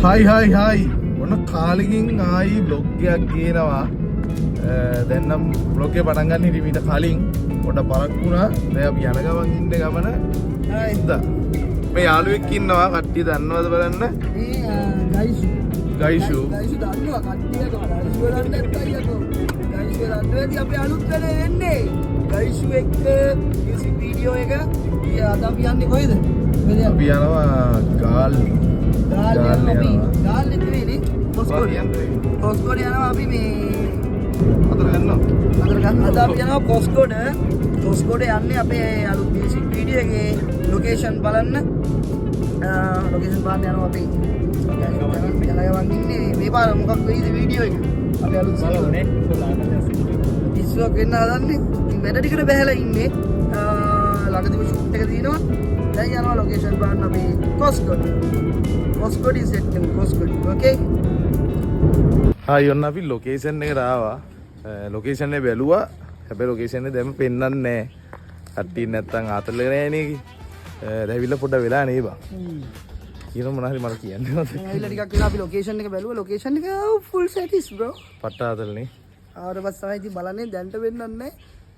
හයි ඔන්න කාලෙකින් ආයි බ්ලොග් එකක් ගේනවා. දැන් නම් බ්ලොග් එක පටන් ගන්න ඉතින් ඊට කලින් පොඩ පරක් වුණා. දැන් අපි යන ගමන් ඉන්න ගමන ඉඳා මේ යාළුවෙක් ඉන්නවා. කට්ටිය දන්නවද බලන්න. ගයිෂු දන්නවා කට්ටිය ගයිෂු වලට නැත්තයියකෝ. ගයිෂු වලට අපි අලුත් වෙලේ එන්නේ. ගයිෂු එක්ක මියුසික් වීඩියෝ එක අද අපි යන්නේ කොහෙද? අපි යනවා ගාල්ලි. ගාල්ලි නෙවෙයි කොස්කෝඩ් යනවා අපි මේ අද අපි යනවා කොස්කෝඩ් යන්නේ අපේ අලුත් මියුසික් වීඩියෝ එකේ ලොකේෂන් බලන්න. ලොකේෂන් බලන්න යනවා අපි. යනගමන් ඉන්නේ මේ පාර මොකක් වෙයිද වීඩියෝ එක අපි අලුත් බලන්නේ ඉස්සුවක් වෙන්න හදන්නේ. ඉතින් වැඩ ටිකට බහැලා ඉන්නේ. ළඟදිම ෂූට් එක තියෙනවා. දැන් යනවා ලොකේෂන් බලන්න අපි Koskoda is set in Koskoda. Okay hi ඔන්න අපි ලොකේෂන් එකට ආවා. ලොකේෂන් එක බැලුවා. හැබැයි ලොකේෂන් එක දැන් පෙන්නන්නේ නැහැ. කට්ටිය නැත්තම් ආතල් එක නැහැ නේ. දැවිලා පොඩ්ඩක් වෙලා නේ බා. කියන මොනවා හරි මට කියන්න ඕනද? ඇවිල්ලා ටිකක් වෙලා අපි ලොකේෂන් එක බැලුවා. ලොකේෂන් එක ෆුල් සෙටිස් බ්‍රෝ. පට්ට ආතල්නේ. ආවට පස්සේ තමයි ඉතින් බලන්නේ. දැන්ට වෙන්නන්නේ නැහැ.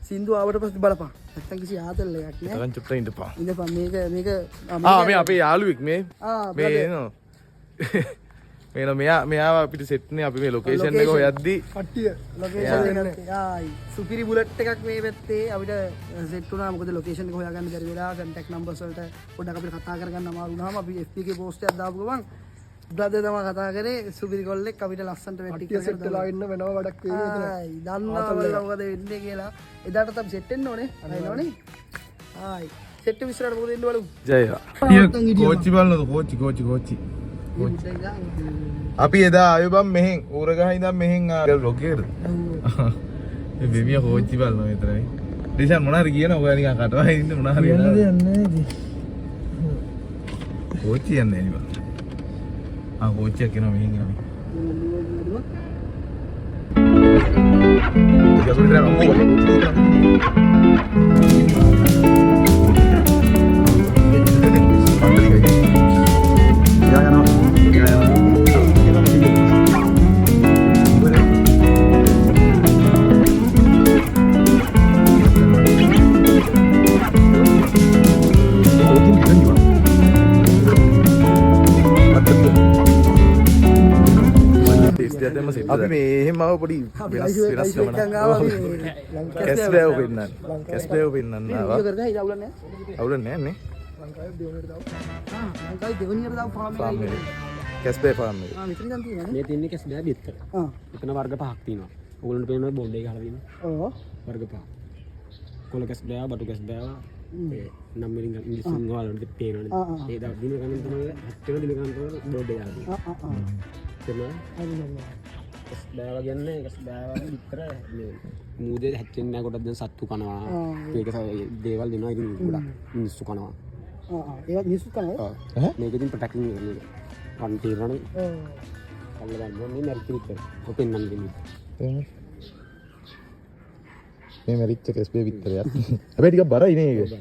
සින්දු ආවට පස්සේ බලපන්. නැත්තම් කිසි ආතල් එකක් නෑ. දැන් චුට්ටක් ඉඳපන්. ඉඳපන් මේක මේ අපේ යාළුවෙක් මේ නෝ මේන මෙයා අපිට සෙට් නේ. අපි මේ ලොකේෂන් එක හොයද්දි කට්ටිය ලොකේෂන් එකත් ආයි සුපිරි බුලට් එකක් මේ පැත්තේ අපිට සෙට් වුණා. මොකද ලොකේෂන් එක හොයාගන්න බැරි වෙලා කන්ටැක්ට් නම්බර්ස් වලට පොඩ්ඩක් අපිට කතා කරගන්න අමාරු වුණාම අපි FB එකේ පෝස්ට් එකක් දාපු ගමන් බ්‍රදර් තමයි කතා කරේ. සුපිරි කොල්ලෙක් අපිට ලස්සන්ට වෙටි කරලා සෙට් වෙලා ඉන්න වෙනවා වැඩක් වෙන්නේ. ආයි දන්නවා මොකද වෙන්නේ කියලා. එදාට තමයි සෙට් වෙන්න ඕනේ. අරනෝනේ. ආයි සෙට් විශ්රාට මොකද වෙන්න බලමු. ජයවා. කෝච්චි බලනද කෝච්චි. අපි එදා ආවේ බම් මෙහෙන් ඌරගහ ඉඳන් මෙහෙන් බ්ලොග් එකට. මේ බෙමියා කෝච්චි බලනවා විතරයි. දේශන් මොනවා හරි කියනවා. ඔයා නිකන් කටවහින් ඉන්න මොනවා හරි කියනවා. යන්නේ නේද? කෝච්චි යන්නේ නේ බා. කෝච්චියක් එනවා මෙහෙන් යනවා. අපි මේ එහෙම ආව පොඩි වෙනස් ගමන. කැස් බෑව පෙන්නන්න ආවා. අවුලන්නේ නැහැ නේ. ෆාම් එක. කැස් බෑ ෆාම් එක. මේ තින්නේ කැස් බෑ බිත්තර. එතන වර්ග පහක් තියෙනවා. ඕගොල්ලන්ට පේනවා බෝඩ් එක ගහලා තියෙනවා. ඔව්. වර්ග පහ. කොළ කැස් බෑ, බටු කැස් බෑ. ඒ නම් වලින් ඉංග්‍රීසි වලට පේනවනේ. ඒ දා දින ගණන් තමයි 70 දින ගණන් තමයි බෝඩ් එක ගහලා තියෙනවා. කැස් බෑවා කියන්නේ කැස් බෑවා විතර මේ මූදේ හැච්චෙන්නේ නැහැ. කොටක් දැන් සත්තු කනවා. ඒක දේවල් දෙනවා. ඉතින් ගොඩක් මිනිස්සු කනවා. ඒවත් මිනිස්සු කනවා. මේක ඉතින් ප්‍රොටෙක්ටින් කරන්නේ. වන් තීරණේ. කල්ල ගන්න මේ මැරිච්ච විතර. ඔතෙන් නම් දෙන්නේ. මේ මැරිච්ච කැස් බෑ විතරයක්. හැබැයි ටිකක් බරයි නේ ඒක.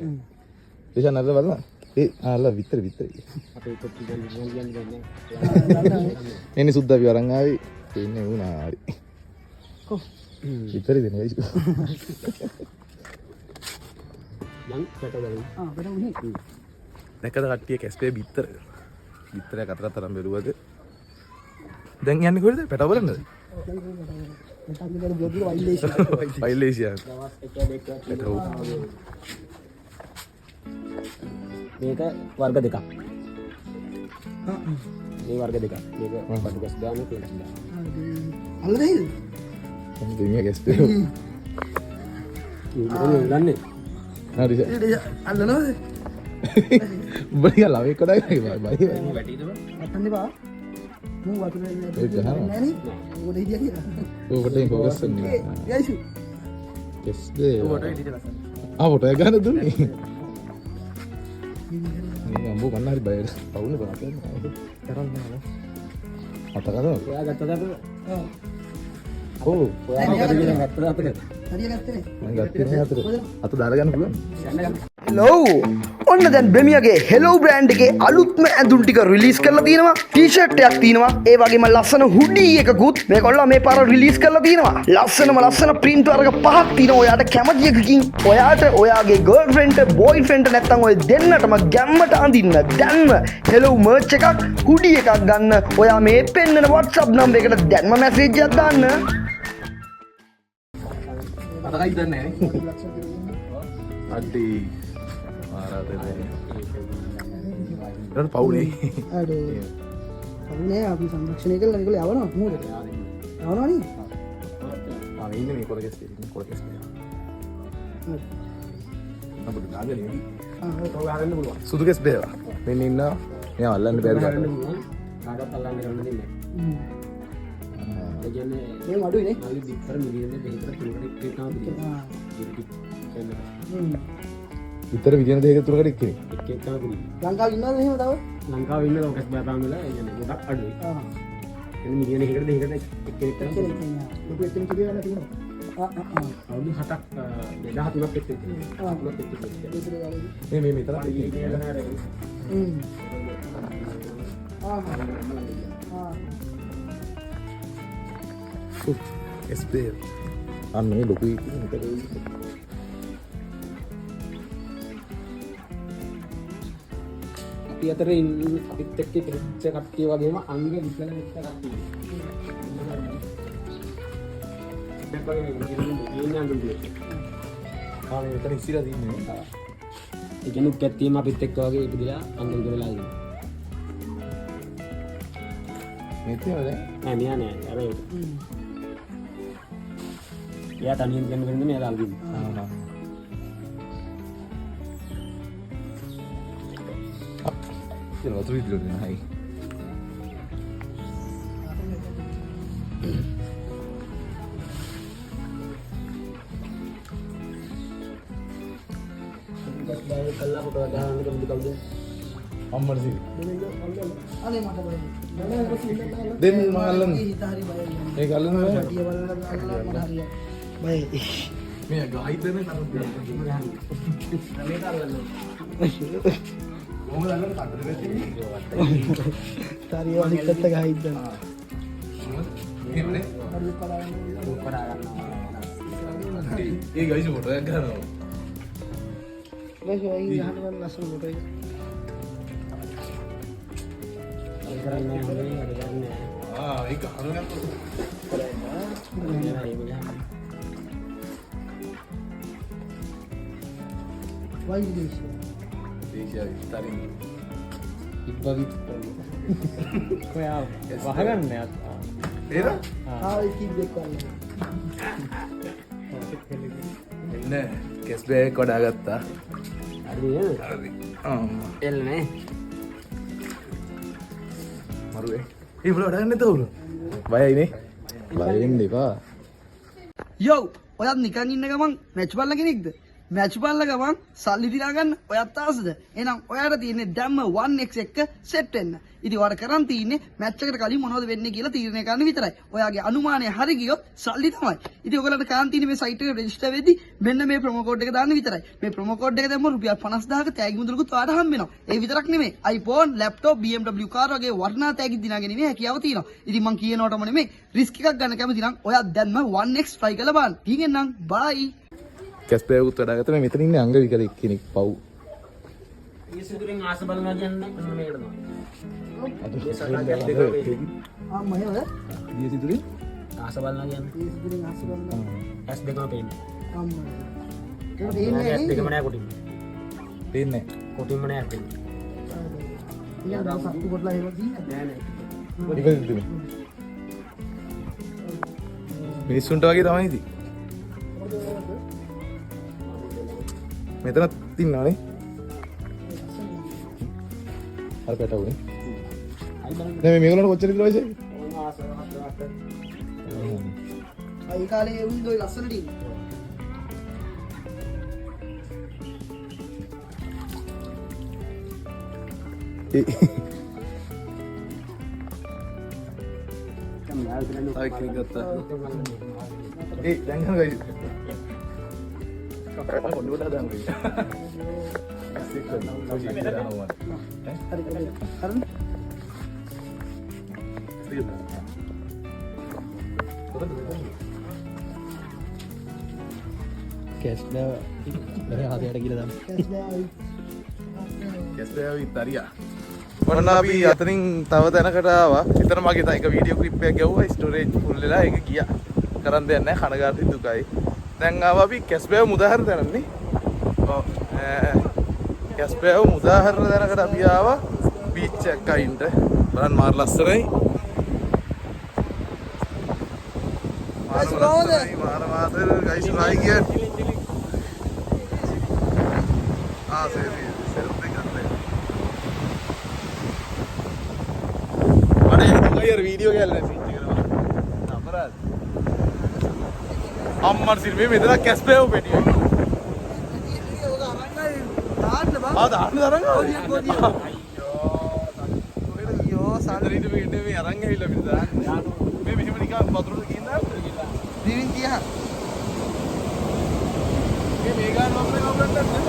දේශන් අර බලන්න. ආලා විතර. අපේ කොටි ගන්න කියන්නේ එන්නේ සුද්දා අපි අරන් ආවේ. ඉන්නේ උනා හරි. කො විතරයි දෙන්නේ. නම් පැටවලින්. පැටවුනේ. දැකද කට්ටිය කැස් බෑ විතරයක් අතරතරම් බැලුවද? දැන් යන්නේ කොහෙද? පැටව බලන්නද? වයිලේෂියා. මේක වර්ග දෙකක්. මේ වර්ග දෙකක්. මේක බටු කැස් බෑ නේ කියලා. අල්ලදේද? දෙමියා කැස් බෑ. ඉතින් ගන්නේ. හරිද? අල්ලනවද? උඹ ළමයි කොටයි බයි වැටිද බා? අතන්නේ බා. මූ වතුරේ ඒක ගහනවා. නෑ නේ. උඩ හිටියා කියලා. ඔය කොට ෆෝකස් කරන්නේ. ගයිසු. කැස් බෑ. ෆොටෝ එඩිට් ලස්සන. ෆොටෝ එක ගන්න දුන්නේ. නේ අම්බෝ කන්න හරි බයද. පවුනේ බා කරන්නේ. කරන්නේ නෑ. අත කරා. එයා ගත්තද? ඔව්. ඔයා මොකද කියලා ගත්තද අපිට? හරිය ගත්තනේ. මම ගත්තේ නෑ අතට. අත දාලා ගන්න පුළුවන්. හෙලෝ ඔන්න දැන් බෙමියගේ හෙලෝ බ්‍රෑන්ඩ් එකේ අලුත්ම ඇඳුම් ටික රිලීස් කරලා තියෙනවා. ටී-ෂර්ට් එකක් තියෙනවා. ඒ වගේම ලස්සන හුඩි එකකුත් මේගොල්ලෝ මේ පාර රිලීස් කරලා තියෙනවා. ලස්සන ප්‍රින්ට් වර්ග පහක් තියෙනවා. ඔයාට කැමති එකකින් ඔයාට ඔයාගේ ගර්ල්ෆ්‍රෙන්ඩ්ට බොයිෆ්‍රෙන්ඩ්ට නැත්නම් ඔය දෙන්නටම ගැම්මට අඳින්න දැන්ම හෙලෝ මර්ච් එකක් හුඩි එකක් ගන්න. ඔයා මේ පෙන්නන WhatsApp නම්බර් එකට දැන්ම මැසේජ් එකක් දාන්න. අතකයි දන්නේ නෑ. අඩි ආරාධනේ. ඊට පවුනේ. අඩේ අනේ අපි සංරක්ෂණය කරලා මේගොල්ලෝ යවනවා මොකද යවනවනේ ආ ඉන්නේ මේ කොලකස් තියෙන්නේ කොලකස් නෑ. අපිට දාගන්නේ. ඔය ගන්න පුළුවන්. සුදු කෙස් බේවා. මෙන්න ඉන්නවා. මෙයා අල්ලන්න බැරි ගන්න කාටද? පුළුවන්. කාටවත් අල්ලන්න කරන්න දෙන්නේ නැහැ. ඒ කියන්නේ මේ අඩුයිනේ මල්ලි දිත්තර මිලියන දෙකකට තුනකට එක්ක තමයි තියෙන්නේ. විතර විදින දෙක තුනකට එක්කනේ. එක්ක එක්ක තමයි. ලංකාවේ ඉන්නවද මෙහෙම තව ලංකාවේ ඉන්න ලෝකස් බෑපාන් වල ඒ කියන්නේ ගොඩක් අඩුයි. එන්නේ මිලියන එකකට දෙකකට එක්ක එක්ක තමයි. ලොකු එක්කෙනෙක් කියලා තියෙනවා අවුරුදු 7ක් 2003ක් එක්ක තියෙනවා. මේ මෙතන ස්පේර් අන්න මේ ලොකුයි අපි අතර අපිත් එක්ක පිළිච්ච කට්ටිය වගේම අංග විකල වෙච්ච කට්ටිය. දැන් බලන්න මේ අඳුන් දෙක. ආ මේ මෙතන ඉස්සරහ තින්නේ ඒ කියන්නේ කැත්තියම අපිත් එක්ක වගේ ඉපදිලා අංග විකල වෙලා ඉන්නේ. මේ තියෙනවද නෑ මෙයා නෑ අර ඒක. එයා තනියෙන් ගන්න වෙන්නේ මෙයා ළඟ ඉන්නේ. කියන වතුර විදියට නෑ. කල්ලා කොට ගහන්න කවුද කවුද? අම්මට සිරි. අනේ මට බලන්න දෙන්න මම අල්ලන්න. හිත හරි බයයි ඒක අල්ලන්න බෑ. ටිය බලලා මට හරි බයයි මේ ගහයි දෙන්න නමුත් මේක අල්ලන්න. මොකද අල්ලන්න කඩේ වැටෙන්නේ. හරි අනිත් පැත්ත ගහයිද එහෙමනේ. හරි පලාගෙන උඩ ගන්නවා. ඒ ගයිස් ෆොටෝ එකක් ගන්නවා. මේ ඔය ගහනවා ලස්සන ෆොටෝ එක ඒක කරන්නේ හොඳයි අර ගන්න. ආ ඒක හරවන්න. වයි දේශ දේශය විතරින්. ඉබ්බවිත් කොයා වහගන්න යාත්. ඒර? ආයි කිව්වෙක් වගේ එන්න කෙස් බෑග් කොඩා ගත්තා. හරි නේද? හරි. එල්නේ. මරුවේ. ඒ බල වඩා ගන්න තවුරු. බයයිනේ. බය වෙන්න එපා. යෝ ඔයත් නිකන් ඉන්න ගමන් මැච් බලන කෙනෙක්ද? මැච් බලන ගමන් සල්ලි දිනා ගන්න ඔයත් ආසද? එහෙනම් ඔයාට තියෙන්නේ දැම්ම 1x එක සෙට් වෙන්න. ඉතින් ඔයාලා කරන් තියෙන්නේ මැච් එකට කලින් මොනවද වෙන්නේ කියලා තීරණය කරන්න විතරයි. ඔයාගේ අනුමානය හරි ගියොත් සල්ලි තමයි. ඉතින් ඔයගලන්ට කරන් තියෙන්නේ මේ සයිට් එකට රෙජිස්ටර් වෙද්දි මෙන්න මේ ප්‍රොමෝ කෝඩ් එක දාන්න විතරයි. මේ ප්‍රොමෝ කෝඩ් එක දැම්මම රුපියල් 50000ක තෑගි මුදලකුත් ඔයාලට හම්බ වෙනවා. ඒ විතරක් නෙමෙයි iPhone, laptop, BMW car වගේ වර්ණා තෑගි දිනාගෙන ඉන්නේ හැකියාව තියෙනවා. ඉතින් මං කියනකොටම නෙමෙයි රිස්ක් එකක් ගන්න කැමති නම් ඔයා දැන්ම 1x try කරලා බලන්න. ඊගෙන් නම් bye. කෙස් බෑග් උත් වඩා ගත්තා. මෙතන ඉන්නේ අංග විකල කෙනෙක් පව්. ඊසුදුරින් ආස බලනවා කියන්නේ මොන මේකටද? මම නේද? දියසිතුරින් ආස බලනවා කියන්නේ ඉතින් අසුරන්න ඇස් දෙකම පේන්නේ. අම්මා ඒක ඇස් දෙන්නේ දෙකම නෑ කොටින්. පේන්නේ කොටින්ම නෑ ඇස් දෙක. ඉතින් සත්තු කොටලා එහෙම තියෙන්නේ නෑ නෑ. නැහැ. ඉතින් මිනිස්සුන්ට වගේ තමයි ඉතින්. මෙතනත් ඉන්නවනේ. අර පැටවුනේ. අයි බලන්න. දැන් මේගොල්ලන්ට කොච්චර කිලෝ වයසයි? ඕන ආස හතරක්. ඒ කාලේ උන් දොයි ලස්සනට ඉන්නේ කම් සයිකල් ගත්තා. ඒ දැන් ගන්න ගයිස්. ඔන්න උඩ දාන්න. කැස් බෑ හදයට කියලා දාන්න. කැස් බෑ විතරියා. ඔන්න අපි අතනින් තව තැනකට ආවා. එතන මගේ තව එක වීඩියෝ ක්ලිප් එකක් ගැව්වා. ස්ටෝරේජ් ෆුල් වෙලා ඒක ගියා. කරන් දෙයක් නැහැ. කනගාටුයි දුකයි. දැන් ආවා අපි කැස් බෑ මුදාහර තැනනේ. ඔව්. කැස් බෑ මුදාහර තැනකට අපි ආවා. බීච් එකක් අයින්ට. බලන්න මාර ලස්සනයි. මාර මාතර ගයිස් රයි කියන්නේ. සෙල්ෆි ගන්න. यार वीडियो क्या लेना चाहिए अपराध अम्मर सिर में इतना कैस पे हो बेटी हां दान दरंगा यो सादरी तो बेटे में अरंग है लबिदा मैं मेहमान निका बदरू कीना दीविन किया ये मेगा नो में नो करता है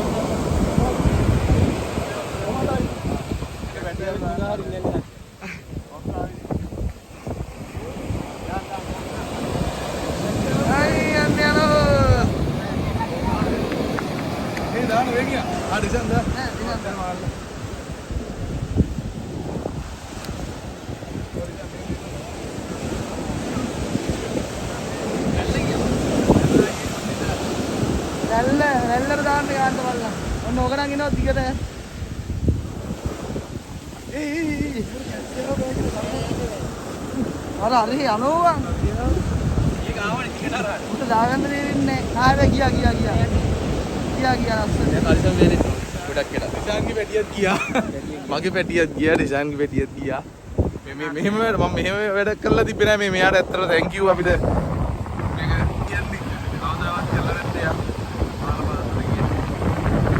ये बैठे उधार लेना නල්ලර දාන්න ගන්න බලන්න. ඔන්න ඕකනම් එනවා දිගට. අර අර යනවා. ඒක ආවනේ දිගට අර. උට දාගන්න දෙන්නේ නැහැ. ගියා අස්සන. දැන් කල්සම් වෙන්නේ ගොඩක් කියලා. ඩිසයින්ගේ පැටියක් ගියා. මගේ පැටියක් ගියා ඩිසයින්ගේ පැටියක් ගියා. මෙහෙම මම මෙහෙම වැඩ කරලා තිබ්බේ නෑ මේ මෙයාට ඇත්තට තැන්ක් යූ අපිට. මේක කියන්නේ කවදාවත් කරලා නැත්තේ යා.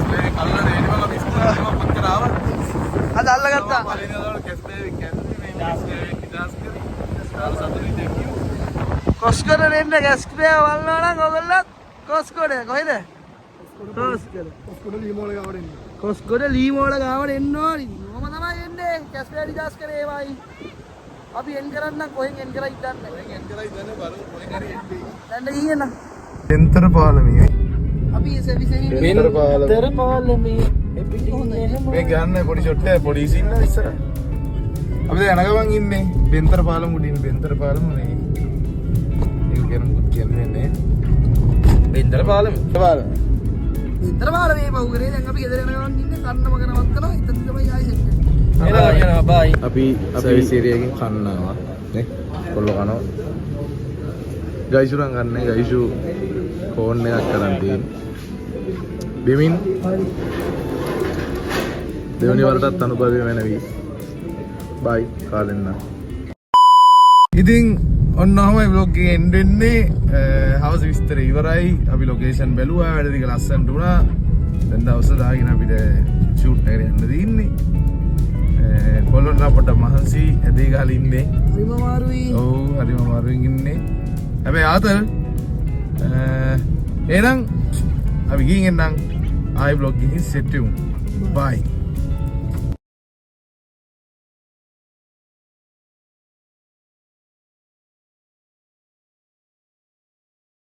මේ කල්ලා දෙන්නේ මම ඉස්සරහට මම පොච්චර ආවා. අද අල්ලගත්තා. පළවෙනි දවල් කැස් බෑවේ කැන්සල් මේ ඩාස් කරේ සතුටුයි thank you. කොස්කොඩ දෙන්න කැස් බෑ වල්නවා නම් ඔයගොල්ලෝ කොස්කොඩ කොහෙද? කොස්කොඩ ලීමෝල ගාවට එන්න ඕනි. මම තමයි එන්නේ. කැස් බෑ ඩිජාස් කරේ වයි. අපි එන් කරන්න කොහෙන් එන් කරලා ඉඳන්නේ. එන් කරලා ඉඳන්නේ බලමු කොහෙන් හරි එන්නේ. දැන් ගියන. දෙන්තර පාලමේ. අපි සෙවිසෙන් දෙන්තර පාලමේ. දෙන්තර පාලමේ. මේ ගන්න පොඩි ෂොට් එක පොඩි ඉසින්න ඉස්සර. අපි දැන් යනගමන් ඉන්නේ දෙන්තර පාලම උඩින් දෙන්තර පාලම නේ. ඒක කියන්නේ නේ. දෙන්තර පාලම. පාලම. දෙන්තර පාලමේ පහු කරේ දැන් අපි ගෙදර යනගමන් ඉන්නේ කන්නම කරනවත් කරනවා. ඉතින් තමයි ආයි සෙට් එක. එනවා බයි. අපි සර්විසිරියකින් කන්නවා නේ. කොල්ල කනවා. ගයිසුරන් ගන්නනේ ගයිසු ෆෝන් එකක් කරන් තියෙන්නේ. බිමින් දෙවනි වරටත් අනුභවය වෙනවි. බයි කාලෙන්න. ඉතින් ඔන්නෝමයි vlog එකේ එන්ඩ් වෙන්නේ. හවස විස්තර ඉවරයි. අපි ලොකේෂන් බැලුවා. වැඩ ටික ලස්සනට වුණා. දැන් දවස් දාගෙන අපිට ෂූට් එකට යන්න තියෙන්නේ. කොල්ලොන්ට පොඩ්ඩක් මහන්සි ඇදේ ගහලා ඉන්නේ. හරිම අමාරුයි. ඔව් හරිම අමාරුවෙන් ඉන්නේ. හැබැයි ආතල් එහෙනම් අපි ගිහින් එන්නම් ආයි vlog එකකින් සෙට් වෙමු. bye.